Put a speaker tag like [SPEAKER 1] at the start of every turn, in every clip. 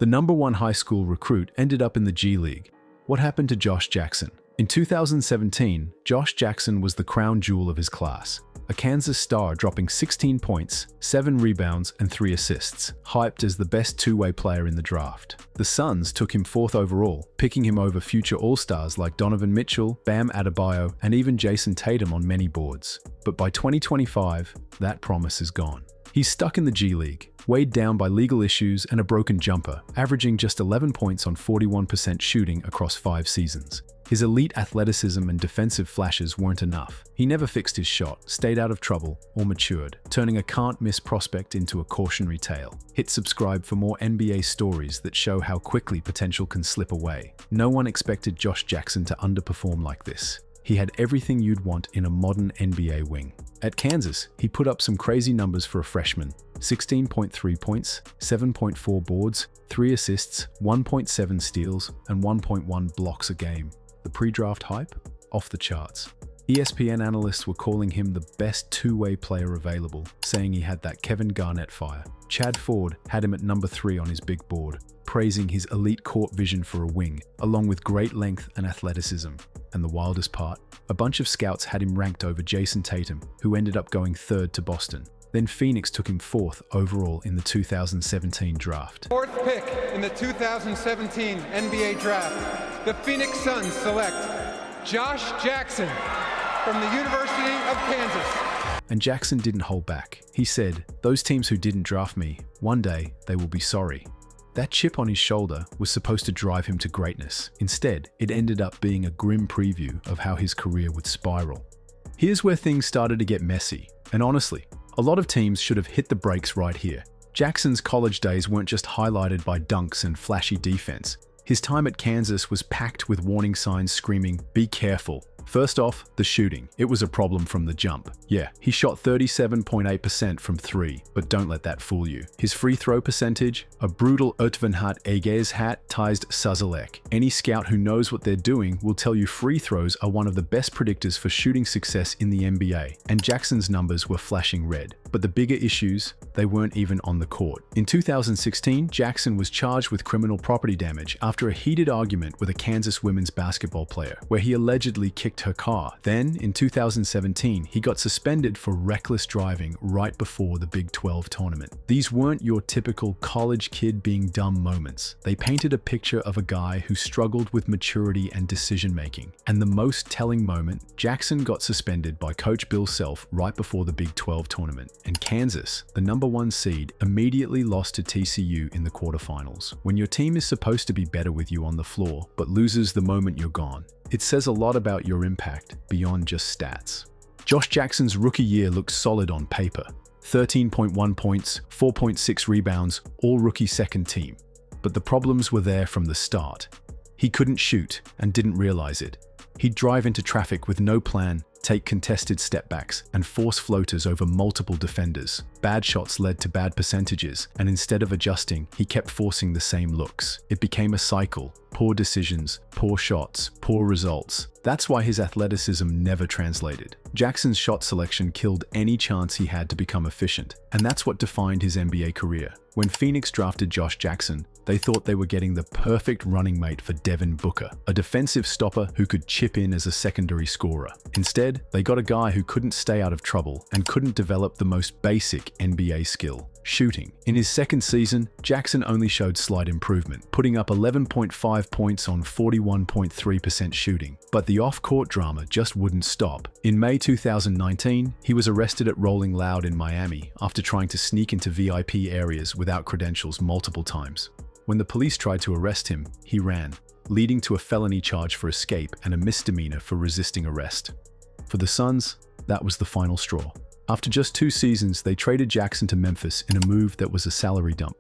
[SPEAKER 1] The #1 high school recruit ended up in the G League. What happened to Josh Jackson? In 2017, Josh Jackson was the crown jewel of his class, a Kansas star dropping 16 points, 7 rebounds, and 3 assists, hyped as the best two-way player in the draft. The Suns took him 4th overall, picking him over future All-Stars like Donovan Mitchell, Bam Adebayo, and even Jason Tatum on many boards. But by 2025, that promise is gone. He's stuck in the G League, weighed down by legal issues and a broken jumper, averaging just 11 points on 41% shooting across 5 seasons. His elite athleticism and defensive flashes weren't enough. He never fixed his shot, stayed out of trouble, or matured, turning a can't-miss prospect into a cautionary tale. Hit subscribe for more NBA stories that show how quickly potential can slip away. No one expected Josh Jackson to underperform like this. He had everything you'd want in a modern NBA wing. At Kansas, he put up some crazy numbers for a freshman: 16.3 points, 7.4 boards, 3 assists, 1.7 steals, and 1.1 blocks a game. The pre-draft hype? Off the charts. ESPN analysts were calling him the best two-way player available, saying he had that Kevin Garnett fire. Chad Ford had him at #3 on his big board, praising his elite court vision for a wing, along with great length and athleticism. And the wildest part? A bunch of scouts had him ranked over Jason Tatum, who ended up going 3rd to Boston. Then Phoenix took him 4th overall in the 2017 draft.
[SPEAKER 2] 4th pick in the 2017 NBA draft, the Phoenix Suns select Josh Jackson from the University of Kansas.
[SPEAKER 1] And Jackson didn't hold back. He said, "Those teams who didn't draft me, one day they will be sorry." That chip on his shoulder was supposed to drive him to greatness. Instead, it ended up being a grim preview of how his career would spiral. Here's where things started to get messy. And honestly, a lot of teams should have hit the brakes right here. Jackson's college days weren't just highlighted by dunks and flashy defense. His time at Kansas was packed with warning signs screaming, "Be careful." First off, the shooting. It was a problem from the jump. Yeah, he shot 37.8% from 3, but don't let that fool you. His free throw percentage? A brutal Ötvenhat Egershat Tized Sazalek. Any scout who knows what they're doing will tell you free throws are one of the best predictors for shooting success in the NBA, and Jackson's numbers were flashing red. But the bigger issues, they weren't even on the court. In 2016, Jackson was charged with criminal property damage after a heated argument with a Kansas women's basketball player, where he allegedly kicked her car. Then, in 2017, he got suspended for reckless driving right before the Big 12 tournament. These weren't your typical college kid being dumb moments. They painted a picture of a guy who struggled with maturity and decision-making. And the most telling moment, Jackson got suspended by Coach Bill Self right before the Big 12 tournament. And Kansas, the #1 seed, immediately lost to TCU in the quarterfinals. When your team is supposed to be better with you on the floor, but loses the moment you're gone, it says a lot about your impact beyond just stats. Josh Jackson's rookie year looked solid on paper. 13.1 points, 4.6 rebounds, all rookie second team. But the problems were there from the start. He couldn't shoot and didn't realize it. He'd drive into traffic with no plan, take contested stepbacks, and force floaters over multiple defenders. Bad shots led to bad percentages, and instead of adjusting, he kept forcing the same looks. It became a cycle. Poor decisions, poor shots, poor results. That's why his athleticism never translated. Jackson's shot selection killed any chance he had to become efficient, and that's what defined his NBA career. When Phoenix drafted Josh Jackson, they thought they were getting the perfect running mate for Devin Booker, a defensive stopper who could chip in as a secondary scorer. Instead, they got a guy who couldn't stay out of trouble and couldn't develop the most basic NBA skill: shooting. In his second season, Jackson only showed slight improvement, putting up 11.5 points on 41.3% shooting. But the off-court drama just wouldn't stop. In May 2019, he was arrested at Rolling Loud in Miami after trying to sneak into VIP areas without credentials multiple times. When the police tried to arrest him, he ran, leading to a felony charge for escape and a misdemeanor for resisting arrest. For the Suns, that was the final straw. After just 2 seasons, they traded Jackson to Memphis in a move that was a salary dump.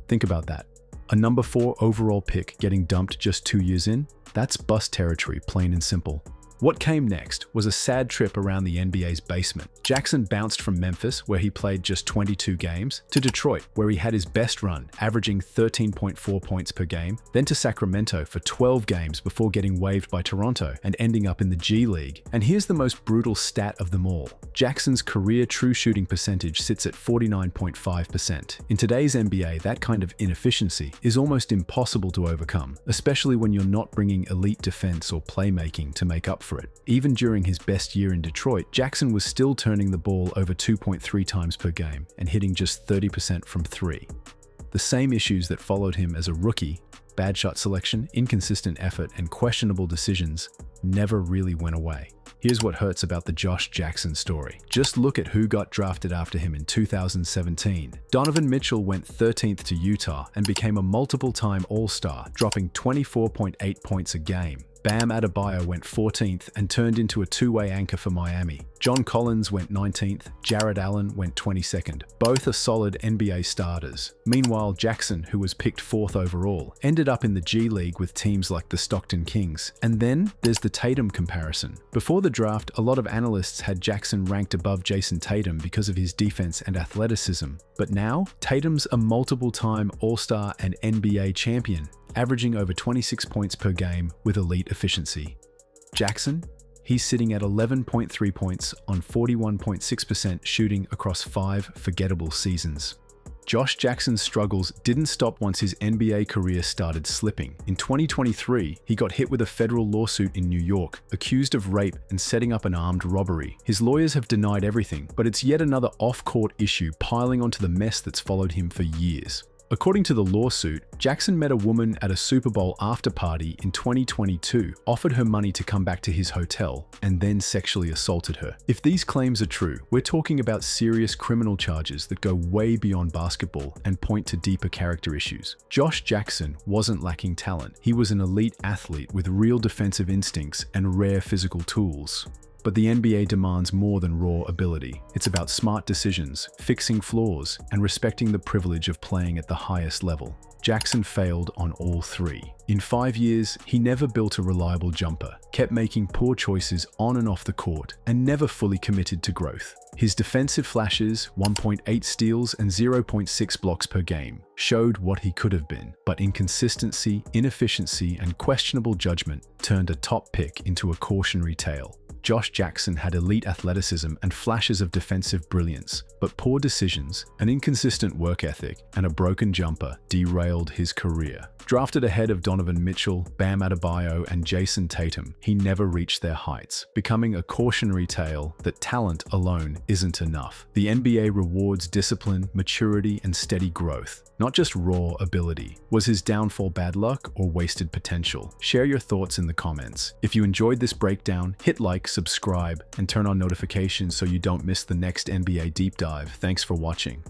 [SPEAKER 1] Think about that. A #4 overall pick getting dumped just 2 years in? That's bust territory, plain and simple. What came next was a sad trip around the NBA's basement. Jackson bounced from Memphis, where he played just 22 games, to Detroit, where he had his best run, averaging 13.4 points per game, then to Sacramento for 12 games before getting waived by Toronto and ending up in the G League. And here's the most brutal stat of them all. Jackson's career true shooting percentage sits at 49.5%. In today's NBA, that kind of inefficiency is almost impossible to overcome, especially when you're not bringing elite defense or playmaking to make up for it. Even during his best year in Detroit, Jackson was still turning the ball over 2.3 times per game and hitting just 30% from three. The same issues that followed him as a rookie, bad shot selection, inconsistent effort, and questionable decisions, never really went away. Here's what hurts about the Josh Jackson story. Just look at who got drafted after him in 2017. Donovan Mitchell went 13th to Utah and became a multiple-time All-Star, dropping 24.8 points a game. Bam Adebayo went 14th and turned into a two-way anchor for Miami. John Collins went 19th, Jarrett Allen went 22nd. Both are solid NBA starters. Meanwhile, Jackson, who was picked 4th overall, ended up in the G League with teams like the Stockton Kings. And then there's the Tatum comparison. Before the draft, a lot of analysts had Jackson ranked above Jason Tatum because of his defense and athleticism. But now, Tatum's a multiple-time All-Star and NBA champion, averaging over 26 points per game with elite efficiency. Jackson? He's sitting at 11.3 points on 41.6% shooting across 5 forgettable seasons. Josh Jackson's struggles didn't stop once his NBA career started slipping. In 2023, he got hit with a federal lawsuit in New York, accused of rape and setting up an armed robbery. His lawyers have denied everything, but it's yet another off-court issue piling onto the mess that's followed him for years. According to the lawsuit, Jackson met a woman at a Super Bowl after-party in 2022, offered her money to come back to his hotel, and then sexually assaulted her. If these claims are true, we're talking about serious criminal charges that go way beyond basketball and point to deeper character issues. Josh Jackson wasn't lacking talent. He was an elite athlete with real defensive instincts and rare physical tools. But the NBA demands more than raw ability. It's about smart decisions, fixing flaws, and respecting the privilege of playing at the highest level. Jackson failed on all three. In 5 years, he never built a reliable jumper, kept making poor choices on and off the court, and never fully committed to growth. His defensive flashes, 1.8 steals and 0.6 blocks per game, showed what he could have been, but inconsistency, inefficiency, and questionable judgment turned a top pick into a cautionary tale. Josh Jackson had elite athleticism and flashes of defensive brilliance, but poor decisions, an inconsistent work ethic, and a broken jumper derailed his career. Drafted ahead of Donovan Mitchell, Bam Adebayo, and Jason Tatum, he never reached their heights, becoming a cautionary tale that talent alone isn't enough. The NBA rewards discipline, maturity, and steady growth, not just raw ability. Was his downfall bad luck or wasted potential? Share your thoughts in the comments. If you enjoyed this breakdown, hit like, subscribe, and turn on notifications so you don't miss the next NBA Deep Dive. Thanks for watching.